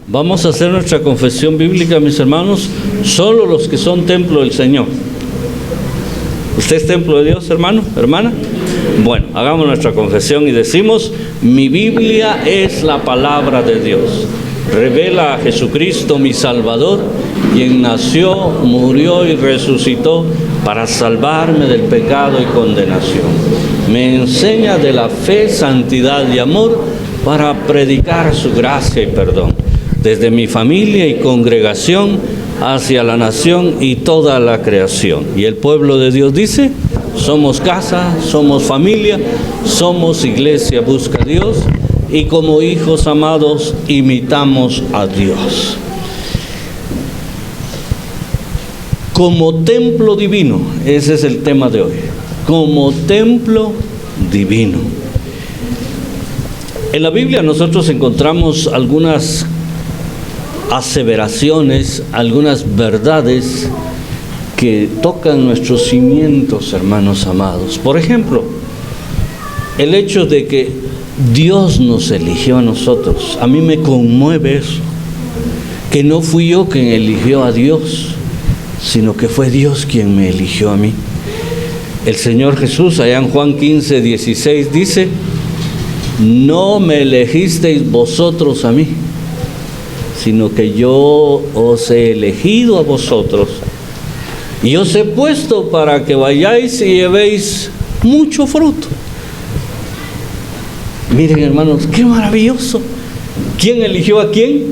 Vamos a hacer nuestra confesión bíblica, mis hermanos, solo los que son templo del Señor. ¿Usted es templo de Dios, hermano, hermana? Bueno, hagamos nuestra confesión y decimos: mi Biblia es la palabra de Dios. Revela a Jesucristo, mi Salvador, quien nació, murió y resucitó para salvarme del pecado y condenación. Me enseña de la fe, santidad y amor para predicar su gracia y perdón, desde mi familia y congregación hacia la nación y toda la creación. Y el pueblo de Dios dice: somos casa, somos familia, somos iglesia, busca a Dios, y como hijos amados imitamos a Dios. Como templo divino, ese es el tema de hoy. Como templo divino. En la Biblia nosotros encontramos algunas aseveraciones, algunas verdades que tocan nuestros cimientos, hermanos amados. Por ejemplo, el hecho de que Dios nos eligió a nosotros. A mí me conmueve eso, que no fui yo quien eligió a Dios, sino que fue Dios quien me eligió a mí. El Señor Jesús, allá en Juan 15:16, dice: no me elegisteis vosotros a mí, sino que yo os he elegido a vosotros y os he puesto para que vayáis y llevéis mucho fruto. Miren, hermanos, qué maravilloso. ¿Quién eligió a quién?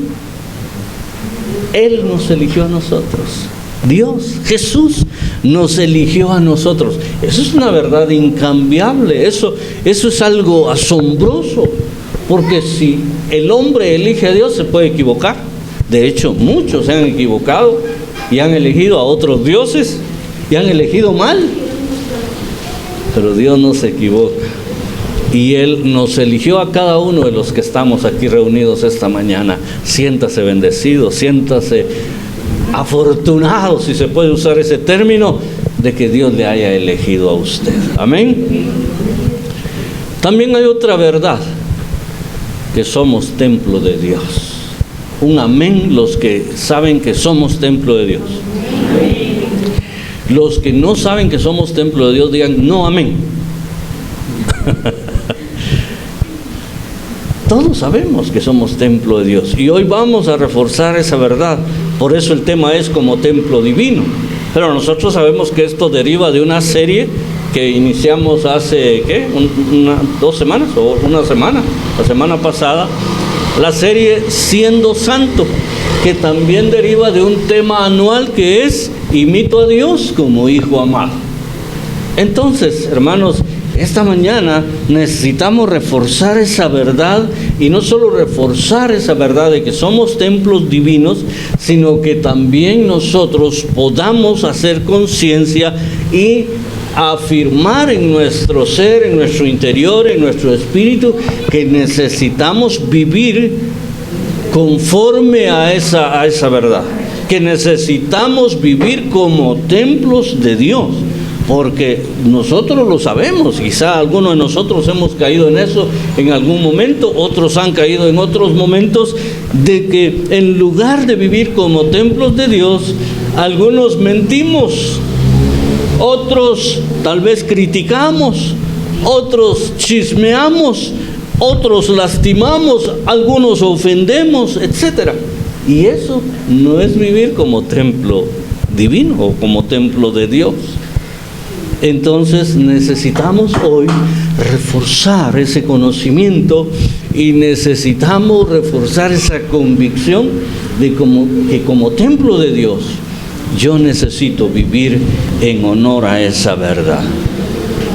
Él nos eligió a nosotros. Dios, Jesús, nos eligió a nosotros. Eso es una verdad incambiable. Eso es algo asombroso. Porque si el hombre elige a Dios, se puede equivocar. De hecho, muchos se han equivocado y han elegido a otros dioses y han elegido mal. Pero Dios no se equivoca. Y Él nos eligió a cada uno de los que estamos aquí reunidos esta mañana. Siéntase bendecido, siéntase afortunado, si se puede usar ese término, de que Dios le haya elegido a usted. Amén. También hay otra verdad, que somos templo de Dios. Un amén los que saben que somos templo de Dios. Los que no saben que somos templo de Dios, digan no amén. Todos sabemos que somos templo de Dios y hoy vamos a reforzar esa verdad. Por eso el tema es como templo divino. Pero nosotros sabemos que esto deriva de una serie que iniciamos hace, ¿2 semanas o una semana? La semana pasada, la serie Siendo Santo, que también deriva de un tema anual que es imito a Dios como hijo amado. Entonces, hermanos, esta mañana necesitamos reforzar esa verdad, y no solo reforzar esa verdad de que somos templos divinos, sino que también nosotros podamos hacer conciencia y afirmar en nuestro ser, en nuestro interior, en nuestro espíritu, que necesitamos vivir conforme a esa verdad, que necesitamos vivir como templos de Dios. Porque nosotros lo sabemos, quizá algunos de nosotros hemos caído en eso en algún momento, otros han caído en otros momentos, de que en lugar de vivir como templos de Dios, algunos mentimos, otros tal vez criticamos, otros chismeamos, otros lastimamos, algunos ofendemos, etc. Y eso no es vivir como templo divino o como templo de Dios. Entonces necesitamos hoy reforzar ese conocimiento y necesitamos reforzar esa convicción de que como templo de Dios yo necesito vivir en honor a esa verdad.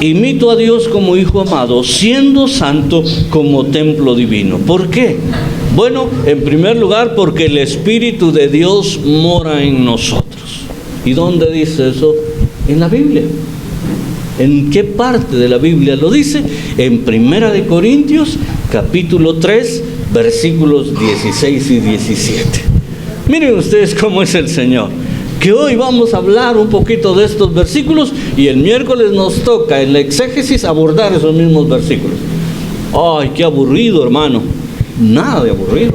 Imito a Dios como hijo amado, siendo santo como templo divino. ¿Por qué? Bueno, en primer lugar, porque el Espíritu de Dios mora en nosotros. ¿Y dónde dice eso? En la Biblia. ¿En qué parte de la Biblia lo dice? En 1 Corintios, capítulo 3, versículos 16 y 17. Miren ustedes cómo es el Señor. Que hoy vamos a hablar un poquito de estos versículos y el miércoles nos toca en la exégesis abordar esos mismos versículos. ¡Ay, qué aburrido, hermano! Nada de aburrido.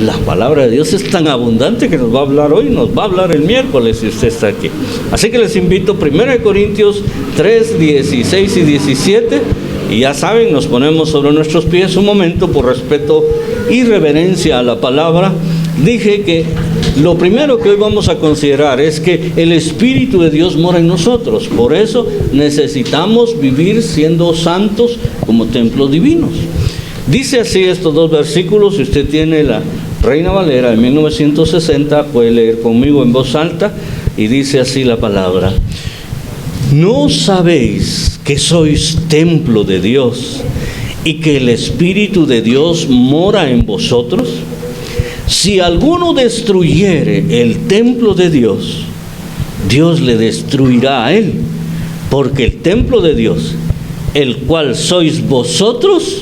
La palabra de Dios es tan abundante que nos va a hablar hoy, nos va a hablar el miércoles si usted está aquí. Así que les invito, 1 Corintios 3, 16 y 17, y ya saben, nos ponemos sobre nuestros pies un momento por respeto y reverencia a la palabra. Dije que lo primero que hoy vamos a considerar es que el Espíritu de Dios mora en nosotros. Por eso necesitamos vivir siendo santos como templos divinos. Dice así estos dos versículos. Si usted tiene la Reina Valera de 1960, puede leer conmigo en voz alta, y dice así la palabra: ¿no sabéis que sois templo de Dios y que el Espíritu de Dios mora en vosotros? Si alguno destruyere el templo de Dios, Dios le destruirá a él, porque el templo de Dios, el cual sois vosotros,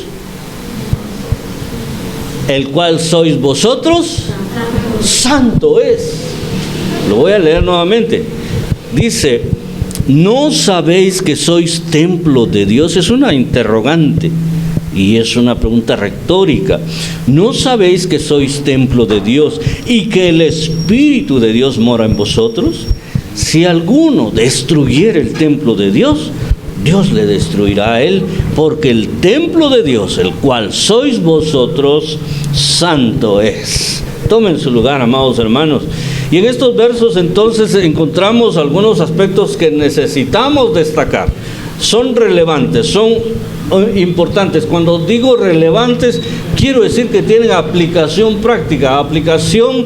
santo es. Lo voy a leer nuevamente. Dice: ¿no sabéis que sois templo de Dios? Es una interrogante y es una pregunta retórica. ¿No sabéis que sois templo de Dios y que el Espíritu de Dios mora en vosotros? Si alguno destruyere el templo de Dios, Dios le destruirá a él, porque el templo de Dios, el cual sois vosotros, santo es. Tomen su lugar, amados hermanos. Y en estos versos entonces encontramos algunos aspectos que necesitamos destacar. Son relevantes, son importantes. Cuando digo relevantes, quiero decir que tienen aplicación práctica, aplicación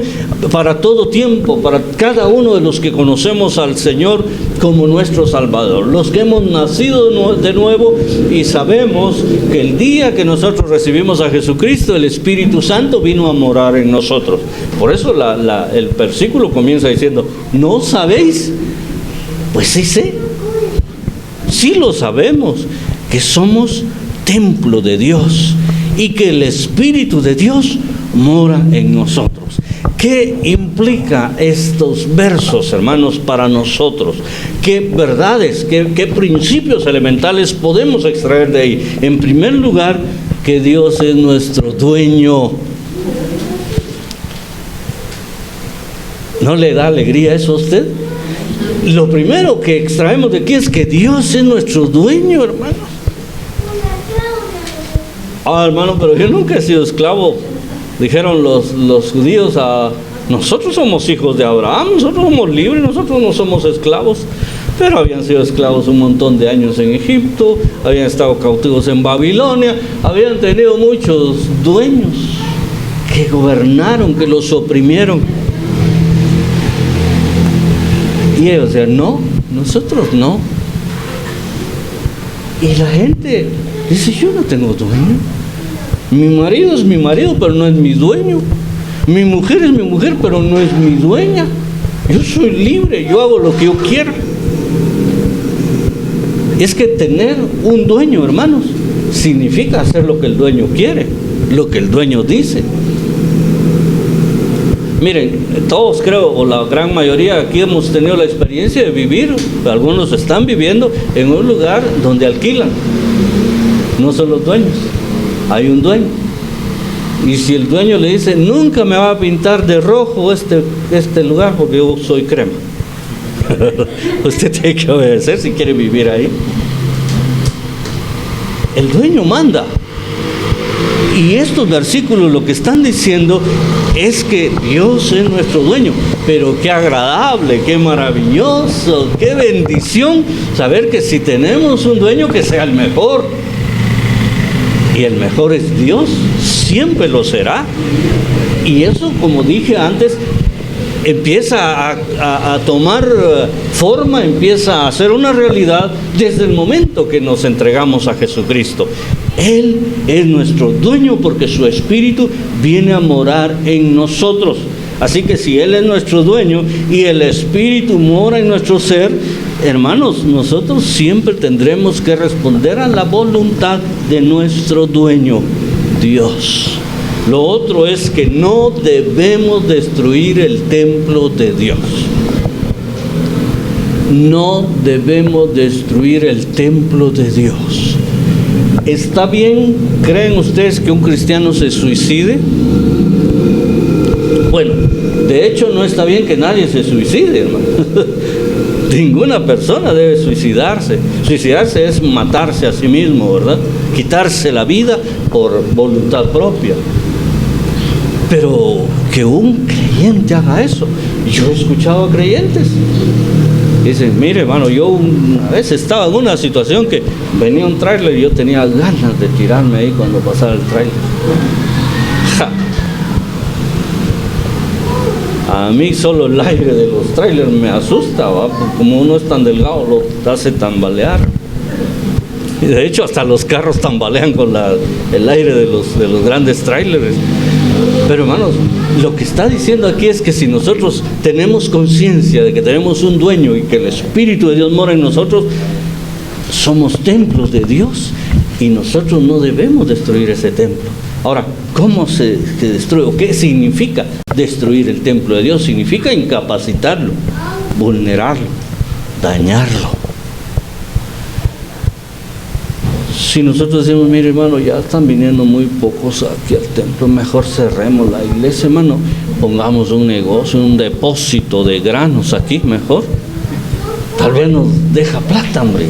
para todo tiempo, para cada uno de los que conocemos al Señor como nuestro Salvador, los que hemos nacido de nuevo y sabemos que el día que nosotros recibimos a Jesucristo, el Espíritu Santo vino a morar en nosotros. Por eso el versículo comienza diciendo: ¿no sabéis? Pues sí sé, sí lo sabemos, que somos templo de Dios y que el Espíritu de Dios mora en nosotros. ¿Qué implica estos versos, hermanos, para nosotros? ¿Qué verdades, qué principios elementales podemos extraer de ahí? En primer lugar, que Dios es nuestro dueño. ¿No le da alegría eso a usted? Lo primero que extraemos de aquí es que Dios es nuestro dueño, hermanos. Hermano, pero yo nunca he sido esclavo. Dijeron los judíos nosotros somos hijos de Abraham, nosotros somos libres, nosotros no somos esclavos. Pero habían sido esclavos un montón de años en Egipto, habían estado cautivos en Babilonia, habían tenido muchos dueños que gobernaron, que los oprimieron. Y ellos decían: no, nosotros no. Y la gente dice: yo no tengo dueño. Mi marido es mi marido, pero no es mi dueño. Mi mujer es mi mujer, pero no es mi dueña. Yo soy libre, yo hago lo que yo quiero. Es que tener un dueño, hermanos, significa hacer lo que el dueño quiere, lo que el dueño dice. Miren, todos creo, o la gran mayoría aquí hemos tenido la experiencia de vivir, algunos están viviendo en un lugar donde alquilan. No son los dueños, hay un dueño. Y si el dueño le dice: nunca me va a pintar de rojo este lugar porque yo soy crema, usted tiene que obedecer si quiere vivir ahí. El dueño manda. Y estos versículos lo que están diciendo es que Dios es nuestro dueño. Pero qué agradable, qué maravilloso, qué bendición saber que si tenemos un dueño, que sea el mejor. Y el mejor es Dios, siempre lo será. Y eso, como dije antes, empieza a tomar forma, empieza a ser una realidad desde el momento que nos entregamos a Jesucristo. Él es nuestro dueño porque su Espíritu viene a morar en nosotros. Así que si Él es nuestro dueño y el Espíritu mora en nuestro ser, hermanos, nosotros siempre tendremos que responder a la voluntad de nuestro dueño, Dios. Lo otro es que no debemos destruir el templo de Dios. No debemos destruir el templo de Dios. ¿Está bien, creen ustedes, que un cristiano se suicide? Bueno, de hecho no está bien que nadie se suicide, hermano. Ninguna persona debe suicidarse. Suicidarse es matarse a sí mismo, ¿verdad? Quitarse la vida por voluntad propia. Pero que un creyente haga eso. Yo he escuchado a creyentes. Dicen, mire, hermano, yo una vez estaba en una situación que venía un tráiler y yo tenía ganas de tirarme ahí cuando pasaba el tráiler. A mí solo el aire de los trailers me asusta, ¿va? Como uno es tan delgado, lo hace tambalear. Y de hecho hasta los carros tambalean con el aire de los grandes trailers. Pero hermanos, lo que está diciendo aquí es que si nosotros tenemos conciencia de que tenemos un dueño y que el Espíritu de Dios mora en nosotros, somos templos de Dios y nosotros no debemos destruir ese templo. Ahora, ¿cómo se destruye? ¿O qué significa destruir el templo de Dios? Significa incapacitarlo, vulnerarlo, dañarlo. Si nosotros decimos, mire hermano, ya están viniendo muy pocos aquí al templo, mejor cerremos la iglesia, hermano, pongamos un negocio, un depósito de granos aquí, mejor. Tal vez nos deja plata, hombre.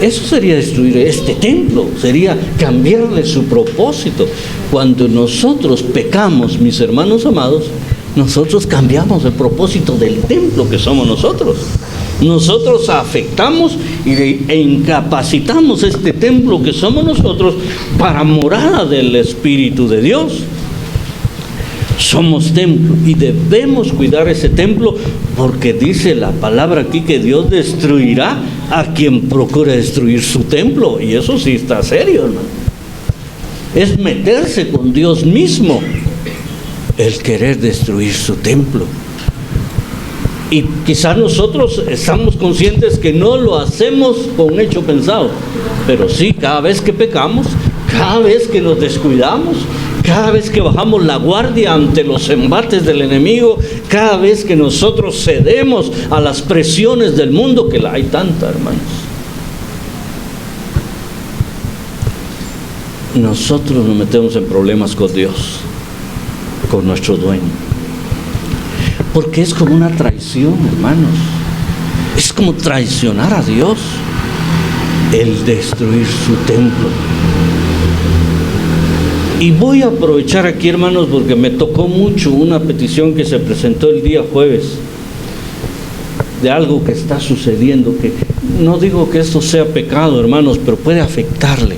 Eso sería destruir este templo, sería cambiarle su propósito. Cuando nosotros pecamos, mis hermanos amados, nosotros cambiamos el propósito del templo que somos nosotros. Nosotros afectamos e incapacitamos este templo que somos nosotros para morada del Espíritu de Dios. Somos templo y debemos cuidar ese templo, porque dice la palabra aquí que Dios destruirá a quien procure destruir su templo, y eso sí está serio, hermano. Es meterse con Dios mismo el querer destruir su templo. Y quizás nosotros estamos conscientes que no lo hacemos con hecho pensado, pero sí, cada vez que pecamos, cada vez que nos descuidamos, cada vez que bajamos la guardia ante los embates del enemigo, cada vez que nosotros cedemos a las presiones del mundo, que hay tanta, hermanos, nosotros nos metemos en problemas con Dios, con nuestro dueño. Porque es como una traición, hermanos. Es como traicionar a Dios el destruir su templo. Y voy a aprovechar aquí, hermanos, porque me tocó mucho una petición que se presentó el día jueves de algo que está sucediendo, que no digo que esto sea pecado, hermanos, pero puede afectarle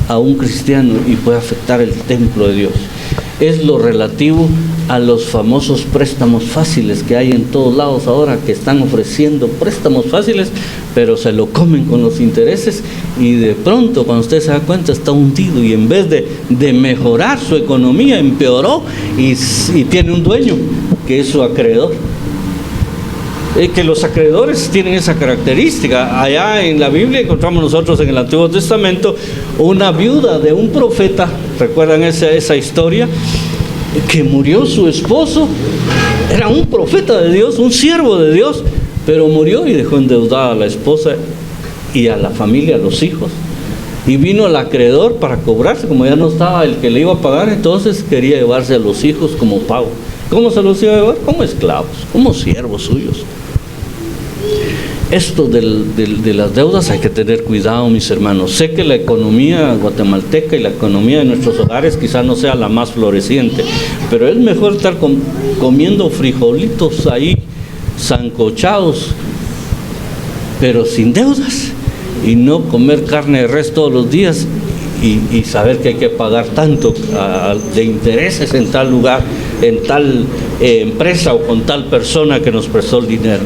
a un cristiano y puede afectar el templo de Dios. Es lo relativo a los famosos préstamos fáciles que hay en todos lados ahora, que están ofreciendo préstamos fáciles, pero se lo comen con los intereses, y de pronto cuando usted se da cuenta está hundido, y en vez de mejorar su economía empeoró, y tiene un dueño que es su acreedor. Que los acreedores tienen esa característica. Allá en la Biblia encontramos nosotros en el Antiguo Testamento una viuda de un profeta, ¿recuerdan esa historia? Que murió su esposo, era un profeta de Dios, un siervo de Dios, pero murió y dejó endeudada a la esposa y a la familia, a los hijos. Y vino el acreedor para cobrarse, como ya no estaba el que le iba a pagar, entonces quería llevarse a los hijos como pago. ¿Cómo se los iba a llevar? Como esclavos, como siervos suyos. Esto de las deudas hay que tener cuidado, mis hermanos. Sé que la economía guatemalteca y la economía de nuestros hogares quizás no sea la más floreciente, pero es mejor estar comiendo frijolitos ahí sancochados, pero sin deudas, y no comer carne de res todos los días y saber que hay que pagar tanto de intereses en tal lugar, en tal empresa o con tal persona que nos prestó el dinero.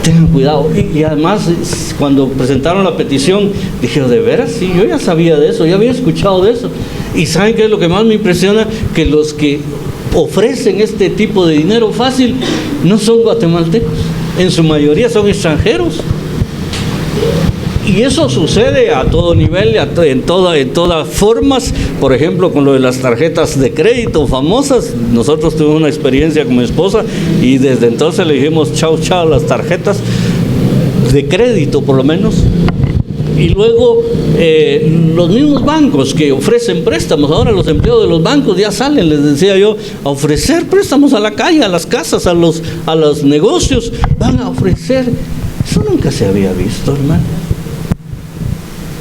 Tengan cuidado. Y además, cuando presentaron la petición, dije, ¿de veras? Sí, yo ya sabía de eso, ya había escuchado de eso. Y ¿saben qué es lo que más me impresiona? Que los que ofrecen este tipo de dinero fácil no son guatemaltecos, en su mayoría son extranjeros. Y eso sucede a todo nivel, en todas formas. Por ejemplo, con lo de las tarjetas de crédito famosas, nosotros tuvimos una experiencia con mi esposa y desde entonces le dijimos chao a las tarjetas de crédito, por lo menos. Y luego los mismos bancos que ofrecen préstamos, ahora los empleados de los bancos ya salen, les decía yo, a ofrecer préstamos a la calle, a las casas, a los negocios, van a ofrecer. Eso nunca se había visto, hermano.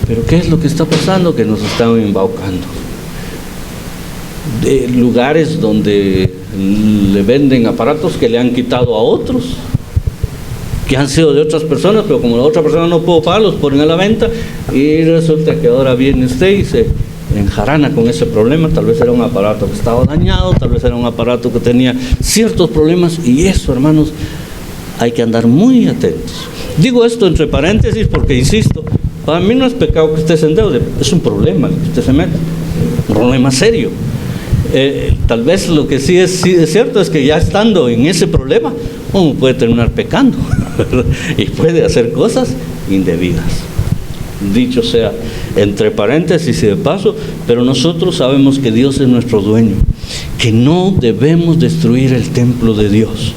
Pero ¿qué es lo que está pasando? Que nos están embaucando. De lugares donde le venden aparatos que le han quitado a otros, que han sido de otras personas, pero como la otra persona no pudo pagar, los ponen a la venta y resulta que ahora viene usted y se enjarana con ese problema. Tal vez era un aparato que estaba dañado, tal vez era un aparato que tenía ciertos problemas, y eso, hermanos, hay que andar muy atentos. Digo esto entre paréntesis porque, insisto, para mí no es pecado que usted se endeude, es un problema que usted se mete, un problema serio. Tal vez lo que sí es cierto es que ya estando en ese problema, uno puede terminar pecando y puede hacer cosas indebidas. Dicho sea entre paréntesis y de paso, pero nosotros sabemos que Dios es nuestro dueño, que no debemos destruir el templo de Dios,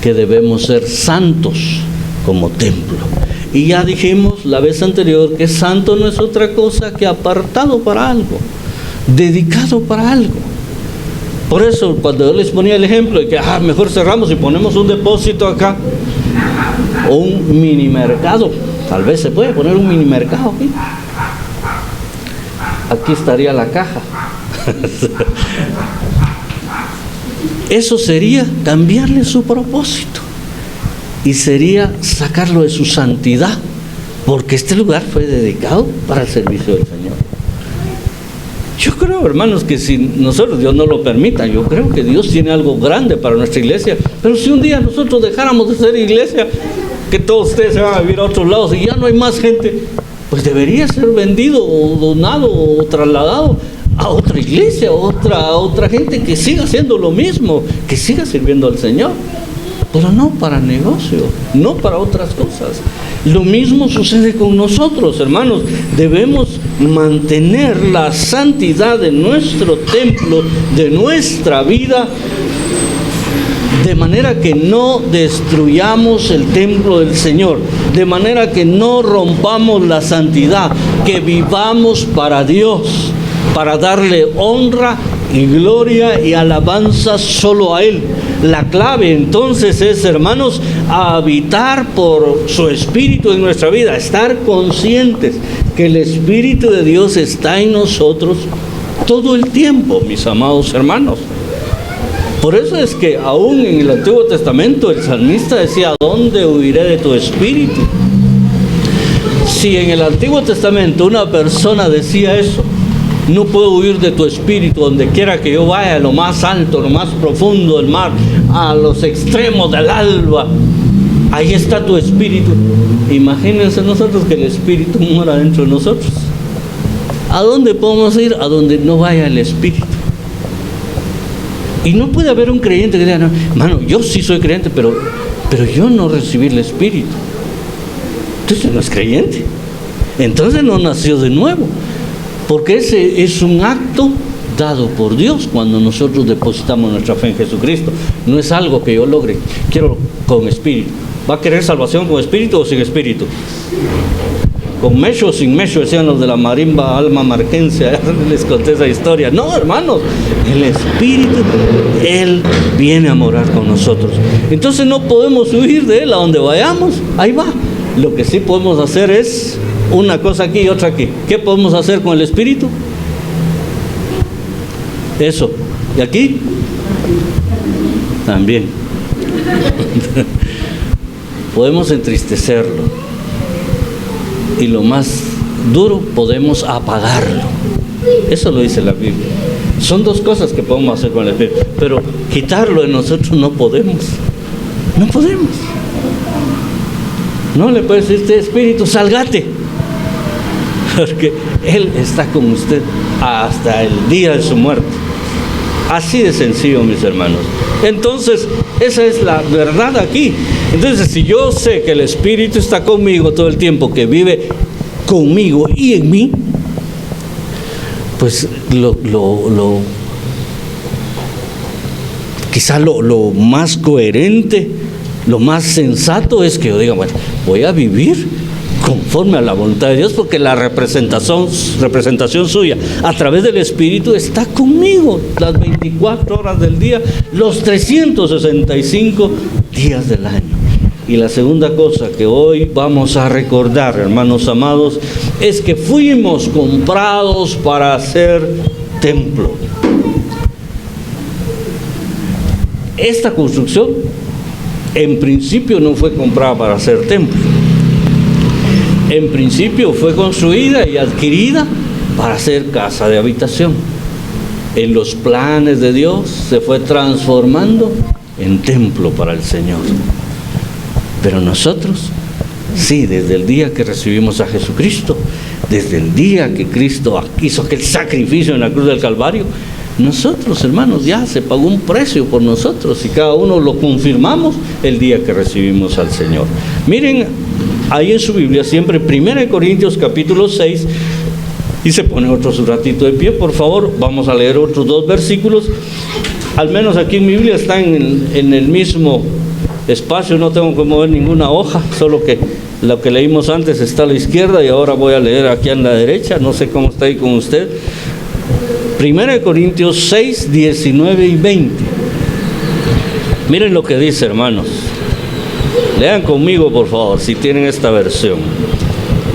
que debemos ser santos como templo. Y ya dijimos la vez anterior que santo no es otra cosa que apartado para algo, dedicado para algo. Por eso cuando yo les ponía el ejemplo de que mejor cerramos y ponemos un depósito acá, o un mini mercado, tal vez se puede poner un mini mercado aquí. Aquí estaría la caja. Eso sería cambiarle su propósito y sería sacarlo de su santidad, porque este lugar fue dedicado para el servicio del Señor. Yo creo, hermanos, que si nosotros, Dios no lo permita, yo creo que Dios tiene algo grande para nuestra iglesia. Pero si un día nosotros dejáramos de ser iglesia, que todos ustedes se van a vivir a otros lados y ya no hay más gente, pues debería ser vendido o donado o trasladado a otra iglesia, a otra gente que siga haciendo lo mismo, que siga sirviendo al Señor, pero no para negocio, no para otras cosas. Lo mismo sucede con nosotros, hermanos. Debemos mantener la santidad de nuestro templo, de nuestra vida, de manera que no destruyamos el templo del Señor, de manera que no rompamos la santidad, que vivamos para Dios, para darle honra y gloria y alabanza solo a Él. La clave entonces es, hermanos, habitar por su Espíritu en nuestra vida, estar conscientes que el Espíritu de Dios está en nosotros todo el tiempo, mis amados hermanos. Por eso es que aún en el Antiguo Testamento el salmista decía: ¿a dónde huiré de tu Espíritu? Si en el Antiguo Testamento una persona decía eso, no puedo huir de tu Espíritu, donde quiera que yo vaya, a lo más alto, lo más profundo del mar, a los extremos del alba, ahí está tu Espíritu. Imagínense nosotros que el Espíritu mora dentro de nosotros. ¿A dónde podemos ir? A donde no vaya el Espíritu. Y no puede haber un creyente que diga: no, hermano, yo sí soy creyente, pero yo no recibí el Espíritu. Entonces no es creyente, entonces no nació de nuevo. Porque ese es un acto dado por Dios cuando nosotros depositamos nuestra fe en Jesucristo. No es algo que yo logre. Quiero con espíritu. ¿Va a querer salvación con espíritu o sin espíritu? ¿Con mecho o sin mecho? Decían los de la marimba alma marquense. Les conté esa historia. No, hermanos, el Espíritu, Él viene a morar con nosotros. Entonces no podemos huir de Él a donde vayamos. Ahí va. Lo que sí podemos hacer es una cosa aquí y otra aquí. ¿Qué podemos hacer con el Espíritu? Eso. ¿Y aquí? También. Podemos entristecerlo. Y lo más duro, podemos apagarlo. Eso lo dice la Biblia. Son dos cosas que podemos hacer con el Espíritu. Pero quitarlo de nosotros no podemos. No podemos. No le puede decir: este Espíritu, sálgate. Porque Él está con usted hasta el día de su muerte. Así de sencillo, mis hermanos. Entonces, esa es la verdad aquí. Entonces, si yo sé que el Espíritu está conmigo todo el tiempo, que vive conmigo y en mí, pues quizá lo más coherente, lo más sensato es que yo diga: bueno, voy a vivir conforme a la voluntad de Dios, porque la representación suya a través del Espíritu está conmigo las 24 horas del día, los 365 días del año. Y la segunda cosa que hoy vamos a recordar, hermanos amados, es que fuimos comprados para ser templo. Esta construcción en principio no fue comprada para ser templo. En principio fue construida y adquirida para ser casa de habitación. En los planes de Dios se fue transformando en templo para el Señor. Pero nosotros, sí, desde el día que recibimos a Jesucristo, desde el día que Cristo hizo aquel sacrificio en la cruz del Calvario, nosotros, hermanos, ya se pagó un precio por nosotros y cada uno lo confirmamos el día que recibimos al Señor. Miren, ahí en su Biblia, siempre 1 Corintios capítulo 6, y se pone otro su ratito de pie, por favor, vamos a leer otros 2 versículos. Al menos aquí en mi Biblia está en el mismo espacio, no tengo que mover ninguna hoja, solo que lo que leímos antes está a la izquierda y ahora voy a leer aquí a la derecha, no sé cómo está ahí con usted. 1 Corintios 6, 19 y 20. Miren lo que dice, hermanos. Lean conmigo, por favor, si tienen esta versión.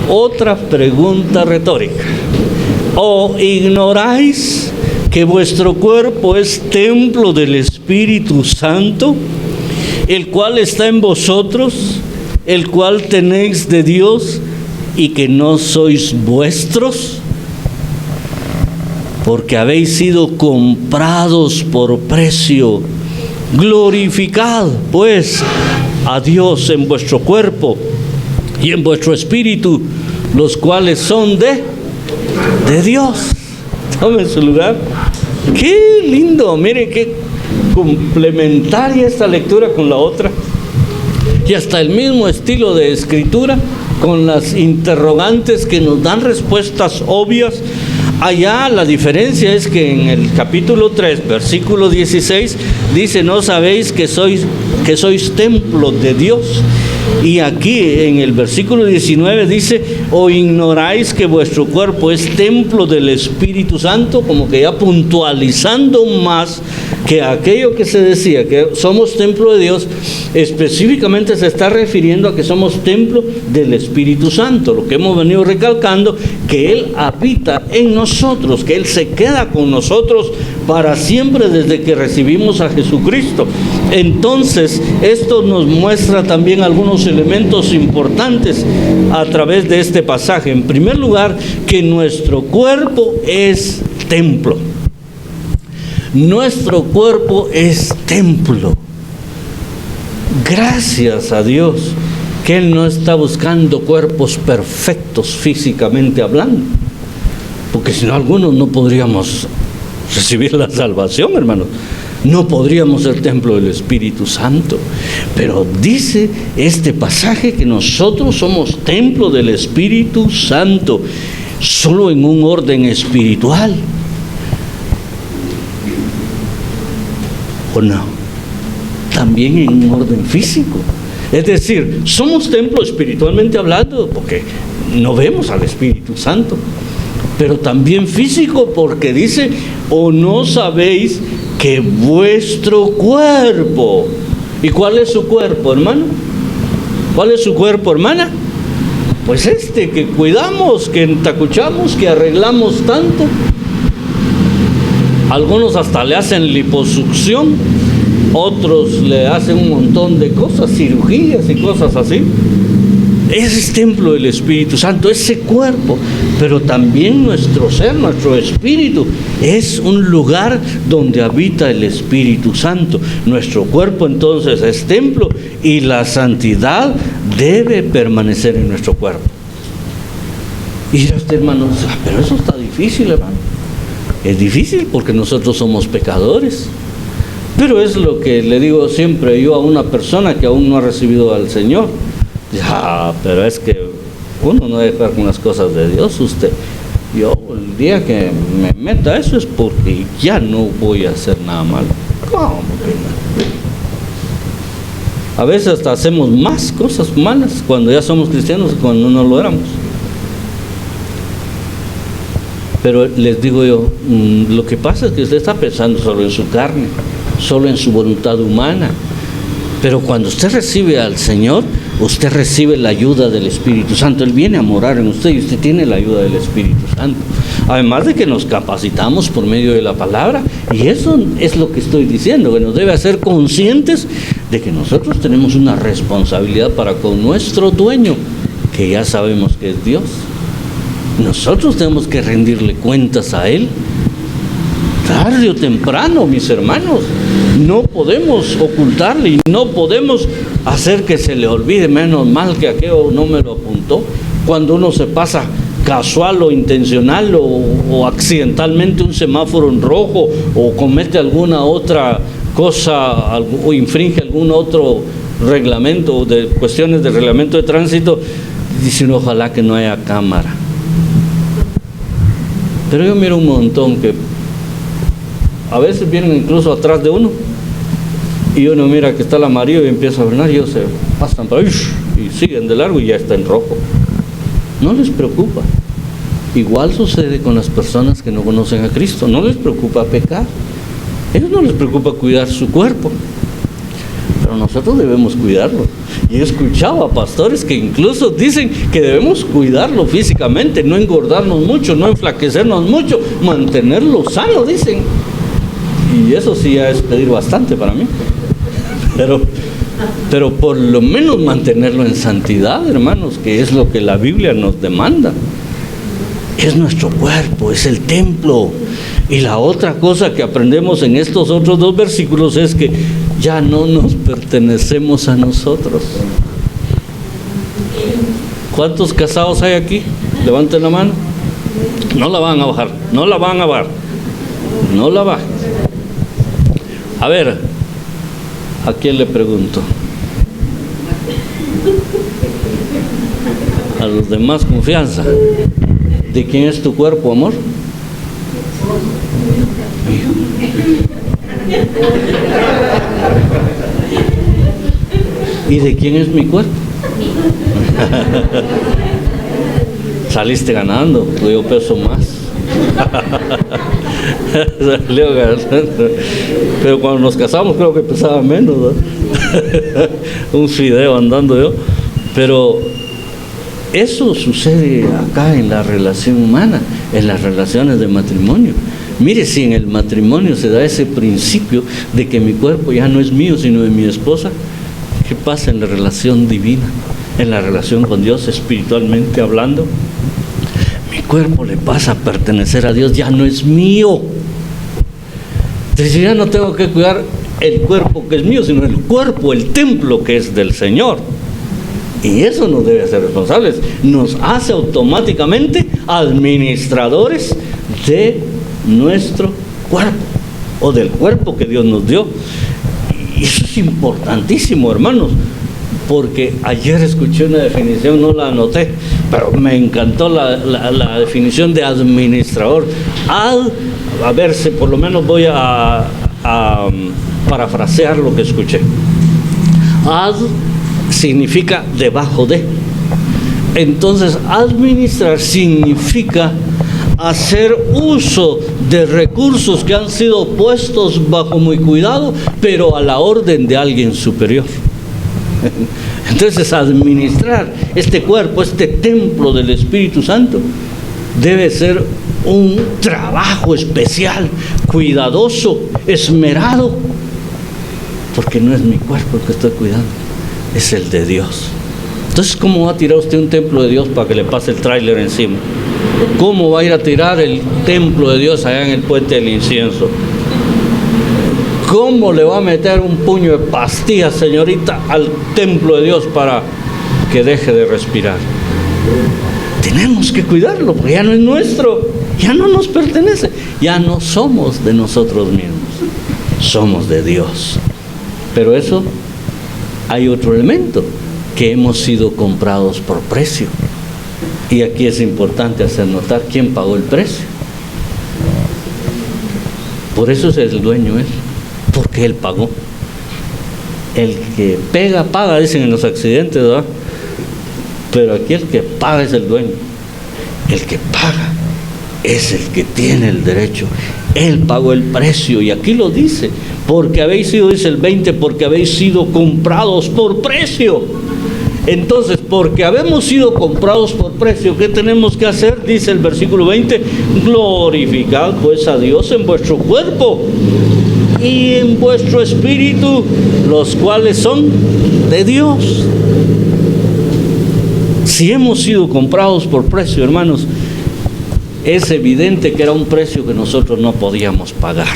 Otra pregunta retórica. ¿O ignoráis que vuestro cuerpo es templo del Espíritu Santo, el cual está en vosotros, el cual tenéis de Dios, y que no sois vuestros? Porque habéis sido comprados por precio. Glorificad, pues, a Dios en vuestro cuerpo y en vuestro espíritu, los cuales son de Dios. Tomen su lugar. Qué lindo, miren qué complementaria esta lectura con la otra. Y hasta el mismo estilo de escritura, con las interrogantes que nos dan respuestas obvias. Allá la diferencia es que en el capítulo 3, versículo 16, dice: no sabéis que sois templo de Dios. Y aquí en el versículo 19 dice: o ignoráis que vuestro cuerpo es templo del Espíritu Santo, como que ya puntualizando más que aquello que se decía, que somos templo de Dios, específicamente se está refiriendo a que somos templo del Espíritu Santo, lo que hemos venido recalcando, que Él habita en nosotros, que Él se queda con nosotros para siempre desde que recibimos a Jesucristo. Entonces, esto nos muestra también algunos elementos importantes a través de este pasaje. En primer lugar, que nuestro cuerpo es templo. Nuestro cuerpo es templo. Gracias a Dios que Él no está buscando cuerpos perfectos físicamente hablando, porque si no, algunos no podríamos recibir la salvación, hermanos. No podríamos ser templo del Espíritu Santo. Pero dice este pasaje que nosotros somos templo del Espíritu Santo, solo en un orden espiritual. ¿O no? También en un orden físico. Es decir, somos templo espiritualmente hablando, porque no vemos al Espíritu Santo, pero también físico, porque dice: o no sabéis que vuestro cuerpo. ¿Y cuál es su cuerpo, hermano? ¿Cuál es su cuerpo, hermana? Pues este que cuidamos, que entacuchamos, que arreglamos tanto. Algunos hasta le hacen liposucción, otros le hacen un montón de cosas, cirugías y cosas así. Ese es templo del Espíritu Santo, ese cuerpo. Pero también nuestro ser, nuestro espíritu, es un lugar donde habita el Espíritu Santo. Nuestro cuerpo entonces es templo y la santidad debe permanecer en nuestro cuerpo. Y dirá usted, hermano, pero eso está difícil, hermano. Es difícil porque nosotros somos pecadores. Pero es lo que le digo siempre yo a una persona que aún no ha recibido al Señor. Ya, pero es que uno no debe estar con las cosas de Dios. Yo el día que me meta eso es porque ya no voy a hacer nada malo. ¿Cómo que no? A veces hasta hacemos más cosas malas cuando ya somos cristianos que cuando no lo éramos. Pero les digo yo, lo que pasa es que usted está pensando solo en su carne, solo en su voluntad humana. Pero cuando usted recibe al Señor, usted recibe la ayuda del Espíritu Santo. Él viene a morar en usted y usted tiene la ayuda del Espíritu Santo. Además de que nos capacitamos por medio de la palabra. Y eso es lo que estoy diciendo, que nos debe hacer conscientes de que nosotros tenemos una responsabilidad para con nuestro dueño, que ya sabemos que es Dios. Nosotros tenemos que rendirle cuentas a Él. Tarde o temprano, mis hermanos, no podemos ocultarle y no podemos hacer que se le olvide. Menos mal que aquello no me lo apuntó. Cuando uno se pasa casual o intencional o accidentalmente un semáforo en rojo o comete alguna otra cosa o infringe algún otro reglamento de cuestiones de reglamento de tránsito, dicen ojalá que no haya cámara. Pero yo miro un montón que a veces vienen incluso atrás de uno y uno mira que está el amarillo y empieza a frenar y ellos se pasan para y siguen de largo y ya está en rojo. No les preocupa. Igual sucede con las personas que no conocen a Cristo. No les preocupa pecar. A ellos no les preocupa cuidar su cuerpo. Pero nosotros debemos cuidarlo. Y he escuchado a pastores que incluso dicen que debemos cuidarlo físicamente, no engordarnos mucho, no enflaquecernos mucho, mantenerlo sano, dicen. Y eso sí ya es pedir bastante para mí. Pero por lo menos mantenerlo en santidad, hermanos, que es lo que la Biblia nos demanda. Es nuestro cuerpo, es el templo. Y la otra cosa que aprendemos en estos otros dos versículos es que ya no nos pertenecemos a nosotros. ¿Cuántos casados hay aquí? Levanten la mano. No la van a bajar, no la van a bajar. No la bajen. A ver, ¿a quién le pregunto? A los de más confianza. ¿De quién es tu cuerpo, amor? ¿Y de quién es mi cuerpo? Saliste ganando, yo peso más. Salió ganando. Pero cuando nos casamos creo que pesaba menos, ¿no? Un fideo andando yo. Pero eso sucede acá en la relación humana, en las relaciones de matrimonio. Mire, si en el matrimonio se da ese principio de que mi cuerpo ya no es mío sino de mi esposa, ¿qué pasa en la relación divina? En la relación con Dios, espiritualmente hablando, mi cuerpo le pasa a pertenecer a Dios, ya no es mío. Entonces ya no tengo que cuidar el cuerpo que es mío, sino el cuerpo, el templo que es del Señor. Y eso nos debe hacer responsables, nos hace automáticamente administradores de nuestro cuerpo o del cuerpo que Dios nos dio. Y eso es importantísimo, hermanos, porque ayer escuché una definición, no la anoté, pero me encantó la definición de administrador. A ver si por lo menos voy a parafrasear lo que escuché. Significa debajo de. Entonces, administrar significa hacer uso de recursos que han sido puestos bajo mi cuidado, pero a la orden de alguien superior. Entonces, administrar este cuerpo, este templo del Espíritu Santo, debe ser un trabajo especial, cuidadoso, esmerado, porque no es mi cuerpo el que estoy cuidando, es el de Dios. Entonces, ¿cómo va a tirar usted un templo de Dios para que le pase el tráiler encima? ¿Cómo va a ir a tirar el templo de Dios allá en el puente del incienso? ¿Cómo le va a meter un puño de pastillas, señorita, al templo de Dios para que deje de respirar? Tenemos que cuidarlo, porque ya no es nuestro, ya no nos pertenece, ya no somos de nosotros mismos, somos de Dios. Pero eso, hay otro elemento, que hemos sido comprados por precio. Y aquí es importante hacer notar quién pagó el precio. Por eso es el dueño él, porque él pagó. El que pega, paga, dicen en los accidentes, ¿verdad? Pero aquí el que paga es el dueño. El que paga es el que tiene el derecho. Él pagó el precio, y aquí lo dice, porque habéis sido, dice el 20, porque habéis sido comprados por precio. Entonces, porque habemos sido comprados por precio, ¿qué tenemos que hacer? Dice el versículo 20, glorificad pues a Dios en vuestro cuerpo y en vuestro espíritu, los cuales son de Dios. Si hemos sido comprados por precio, hermanos, es evidente que era un precio que nosotros no podíamos pagar.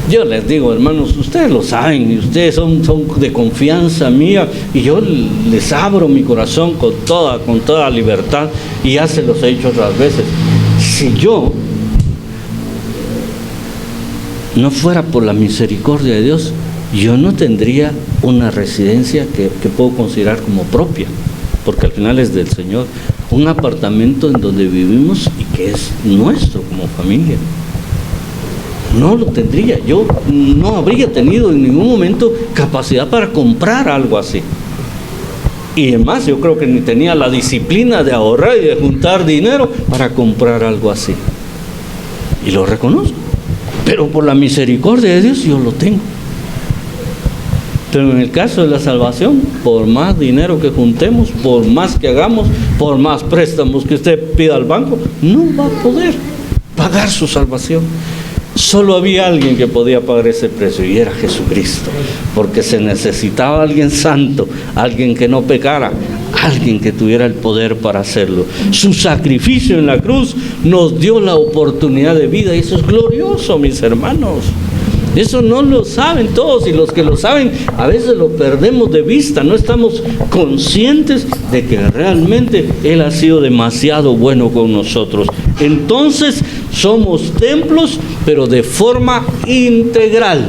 Yo les digo, hermanos, ustedes lo saben, y ustedes son de confianza mía, y yo les abro mi corazón con toda libertad, y ya se los he dicho otras veces. Si yo no fuera por la misericordia de Dios, yo no tendría una residencia que puedo considerar como propia, porque al final es del Señor, un apartamento en donde vivimos y que es nuestro como familia. No lo tendría, yo no habría tenido en ningún momento capacidad para comprar algo así. Y además yo creo que ni tenía la disciplina de ahorrar y de juntar dinero para comprar algo así. Y lo reconozco, pero por la misericordia de Dios yo lo tengo. Pero en el caso de la salvación, por más dinero que juntemos, por más que hagamos, por más préstamos que usted pida al banco, no va a poder pagar su salvación. Solo había alguien que podía pagar ese precio, y era Jesucristo, porque se necesitaba alguien santo, alguien que no pecara, alguien que tuviera el poder para hacerlo. Su sacrificio en la cruz nos dio la oportunidad de vida, y eso es glorioso, mis hermanos. Eso no lo saben todos, y los que lo saben a veces lo perdemos de vista, no estamos conscientes de que realmente Él ha sido demasiado bueno con nosotros. Entonces somos templos, pero de forma integral,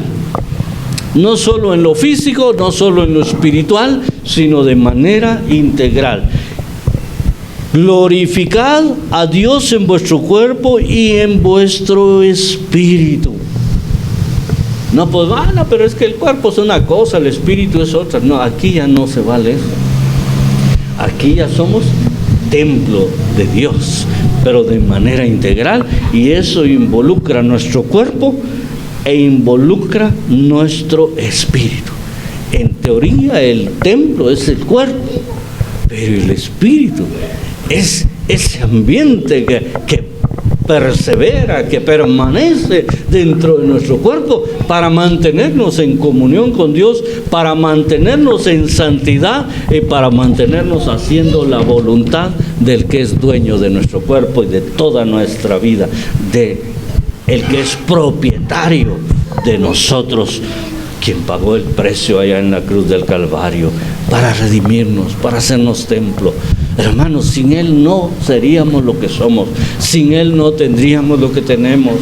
no solo en lo físico, no solo en lo espiritual, sino de manera integral. Glorificad a Dios en vuestro cuerpo y en vuestro espíritu. No, pues bueno, pero es que el cuerpo es una cosa, el espíritu es otra. No, aquí ya no se vale eso. Aquí ya somos templo de Dios, pero de manera integral, y eso involucra nuestro cuerpo e involucra nuestro espíritu. En teoría el templo es el cuerpo, pero el espíritu es ese ambiente que persevera, que permanece dentro de nuestro cuerpo para mantenernos en comunión con Dios, para mantenernos en santidad y para mantenernos haciendo la voluntad del que es dueño de nuestro cuerpo y de toda nuestra vida, de el que es propietario de nosotros, quien pagó el precio allá en la cruz del Calvario para redimirnos, para hacernos templo. Hermanos, sin Él no seríamos lo que somos, sin Él no tendríamos lo que tenemos.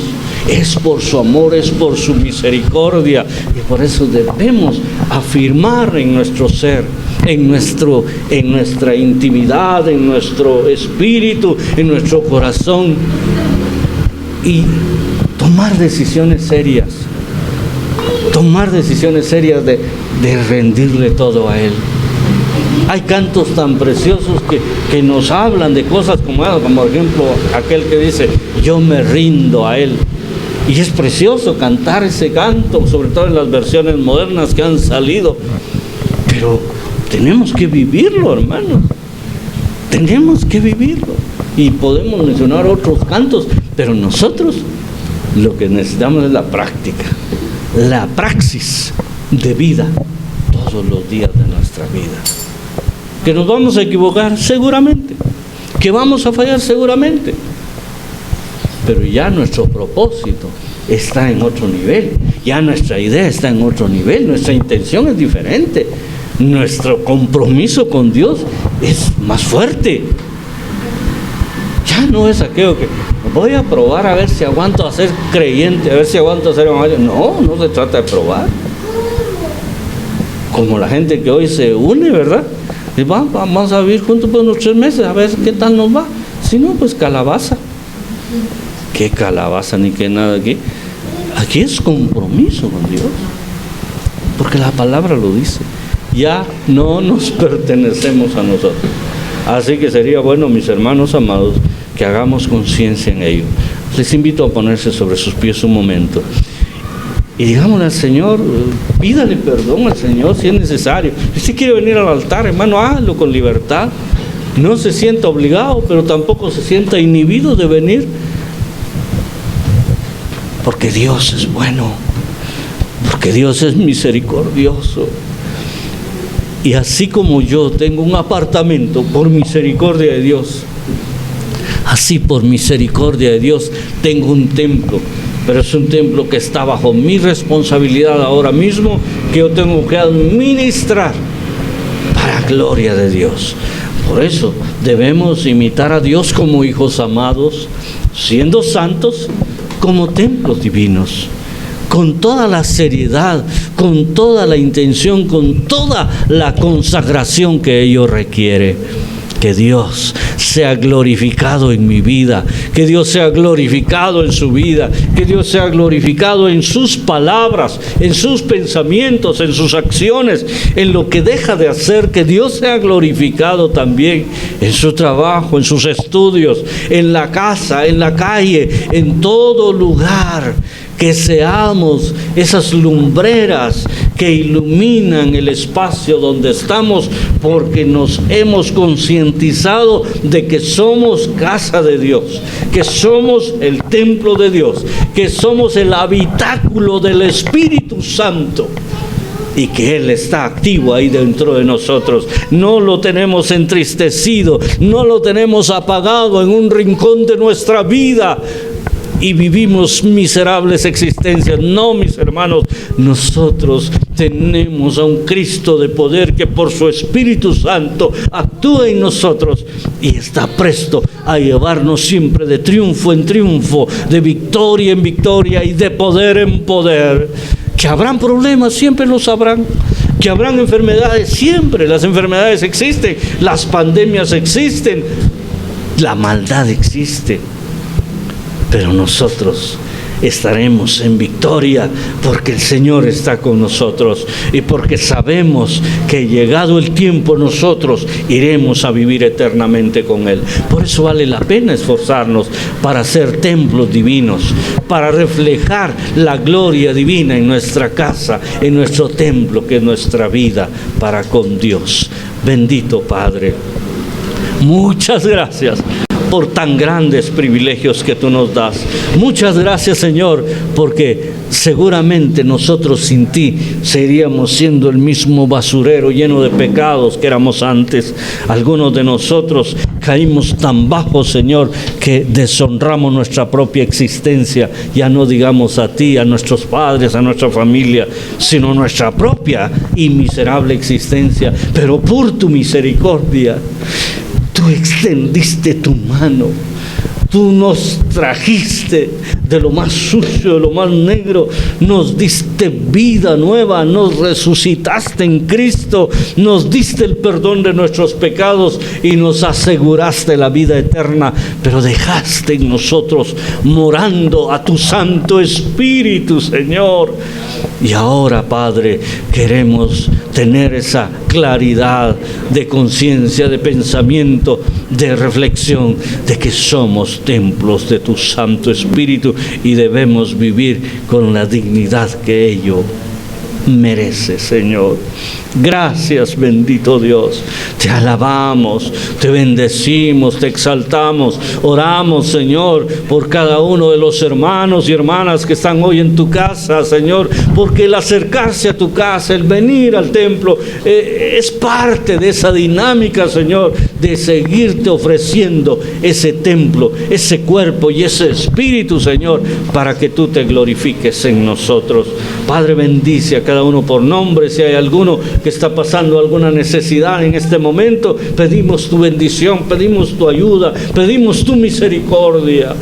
Es por su amor, es por su misericordia, y por eso debemos afirmar en nuestro ser, en nuestra intimidad, en nuestro espíritu, en nuestro corazón, y tomar decisiones serias de rendirle todo a Él. Hay cantos tan preciosos que nos hablan de cosas como por ejemplo aquel que dice: yo me rindo a Él. Y es precioso cantar ese canto, sobre todo en las versiones modernas que han salido. Pero tenemos que vivirlo, hermanos. Tenemos que vivirlo. Y podemos mencionar otros cantos, pero nosotros lo que necesitamos es la práctica, la praxis de vida todos los días de nuestra vida. ¿Que nos vamos a equivocar? Seguramente. ¿Que vamos a fallar? Seguramente. Pero ya nuestro propósito está en otro nivel, ya nuestra idea está en otro nivel, nuestra intención es diferente, nuestro compromiso con Dios es más fuerte. Ya no es aquello que voy a probar a ver si aguanto a ser creyente, a ver si aguanto a ser evangelio. No se trata de probar. Como la gente que hoy se une, ¿verdad? Y vamos a vivir juntos por unos 3 meses, a ver qué tal nos va. Si no, pues calabaza. ¿Qué calabaza ni qué nada aquí? Aquí es compromiso con Dios. porque la palabra lo dice. Ya no nos pertenecemos a nosotros. Así que sería bueno, mis hermanos amados, que hagamos conciencia en ello. Les invito a ponerse sobre sus pies un momento y digámosle al Señor, pídale perdón al Señor si es necesario. Si usted quiere venir al altar, hermano, hágalo con libertad. No se sienta obligado, pero tampoco se sienta inhibido de venir, porque Dios es bueno, porque Dios es misericordioso. Y así como yo tengo un apartamento por misericordia de Dios, así por misericordia de Dios tengo un templo, pero es un templo que está bajo mi responsabilidad ahora mismo, que yo tengo que administrar para gloria de Dios. Por eso debemos imitar a Dios como hijos amados, siendo santos como templos divinos, con toda la seriedad, con toda la intención, con toda la consagración que ello requiere. Que Dios sea glorificado en mi vida, que Dios sea glorificado en su vida, que Dios sea glorificado en sus palabras, en sus pensamientos, en sus acciones, en lo que deja de hacer, que Dios sea glorificado también en su trabajo, en sus estudios, en la casa, en la calle, en todo lugar. Que seamos esas lumbreras que iluminan el espacio donde estamos, porque nos hemos concientizado de que somos casa de Dios, que somos el templo de Dios, que somos el habitáculo del Espíritu Santo, y que Él está activo ahí dentro de nosotros. No lo tenemos entristecido, no lo tenemos apagado en un rincón de nuestra vida y vivimos miserables existencias. No, mis hermanos, nosotros tenemos a un Cristo de poder que por su Espíritu Santo actúa en nosotros y está presto a llevarnos siempre de triunfo en triunfo, de victoria en victoria y de poder en poder. Que habrán problemas, siempre los habrán. Que habrán enfermedades, siempre las enfermedades existen, las pandemias existen, la maldad existe. Pero nosotros estaremos en victoria porque el Señor está con nosotros y porque sabemos que llegado el tiempo nosotros iremos a vivir eternamente con Él. Por eso vale la pena esforzarnos para ser templos divinos, para reflejar la gloria divina en nuestra casa, en nuestro templo, que es nuestra vida para con Dios. Bendito Padre, muchas gracias por tan grandes privilegios que tú nos das. Muchas gracias, Señor, porque seguramente nosotros sin ti seguiríamos siendo el mismo basurero lleno de pecados que éramos antes. Algunos de nosotros caímos tan bajo, Señor, que deshonramos nuestra propia existencia. Ya no digamos a ti, a nuestros padres, a nuestra familia, sino nuestra propia y miserable existencia. Pero por tu misericordia, tú extendiste tu mano, tú nos trajiste de lo más sucio, de lo más negro, nos diste vida nueva, nos resucitaste en Cristo, nos diste el perdón de nuestros pecados y nos aseguraste la vida eterna, pero dejaste en nosotros morando a tu Santo Espíritu, Señor. Y ahora, Padre, queremos tener esa claridad de conciencia, de pensamiento, de reflexión, de que somos templos de tu Santo Espíritu y debemos vivir con la dignidad que ello merece, Señor. Gracias, bendito Dios. Te alabamos, te bendecimos, te exaltamos. Oramos, Señor, por cada uno de los hermanos y hermanas que están hoy en tu casa, Señor, porque el acercarse a tu casa, el venir al templo, es parte de esa dinámica, Señor, de seguirte ofreciendo ese templo, ese cuerpo y ese espíritu, Señor, para que tú te glorifiques en nosotros. Padre, bendice a cada uno por nombre. Si hay alguno que está pasando alguna necesidad en este momento, pedimos tu bendición, pedimos tu ayuda, pedimos tu misericordia.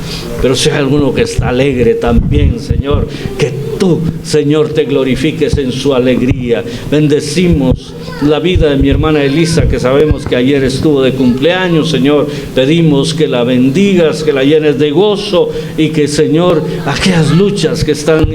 Pero si hay alguno que está alegre también, Señor, que tú, Señor, te glorifiques en su alegría. Bendecimos la vida de mi hermana Elisa, que sabemos que ayer estuvo de cumpleaños, Señor. Pedimos que la bendigas, que la llenes de gozo y que, Señor, aquellas luchas que están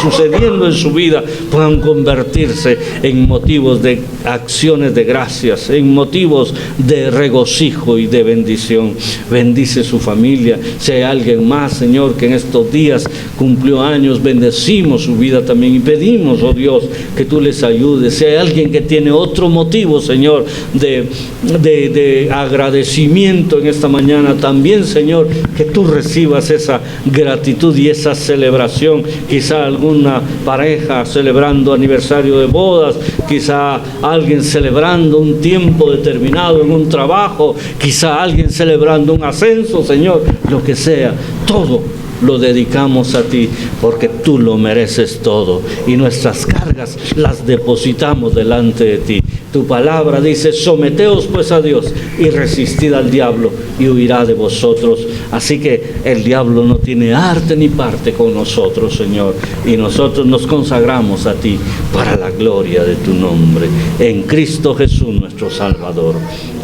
sucediendo en su vida puedan convertirse en motivos de acciones de gracias, en motivos de regocijo y de bendición. Bendice su familia. Si hay alguien más, Señor, que en estos días cumplió años, bendecimos su vida también y pedimos, oh Dios, que tú les ayudes. Si hay alguien que tiene otro motivo, Señor, de agradecimiento en esta mañana, también, Señor, que tú recibas esa gratitud y esa celebración. Quizá alguna pareja celebrando aniversario de bodas, quizá alguien celebrando un tiempo determinado en un trabajo, quizá alguien celebrando un ascenso, Señor, lo que sea, todo lo dedicamos a ti, porque tú lo mereces todo, y nuestras cargas las depositamos delante de ti. Tu palabra dice: someteos pues a Dios y resistid al diablo y huirá de vosotros. Así que el diablo no tiene arte ni parte con nosotros, Señor, y nosotros nos consagramos a ti para la gloria de tu nombre, en Cristo Jesús nuestro Salvador.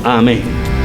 Amén.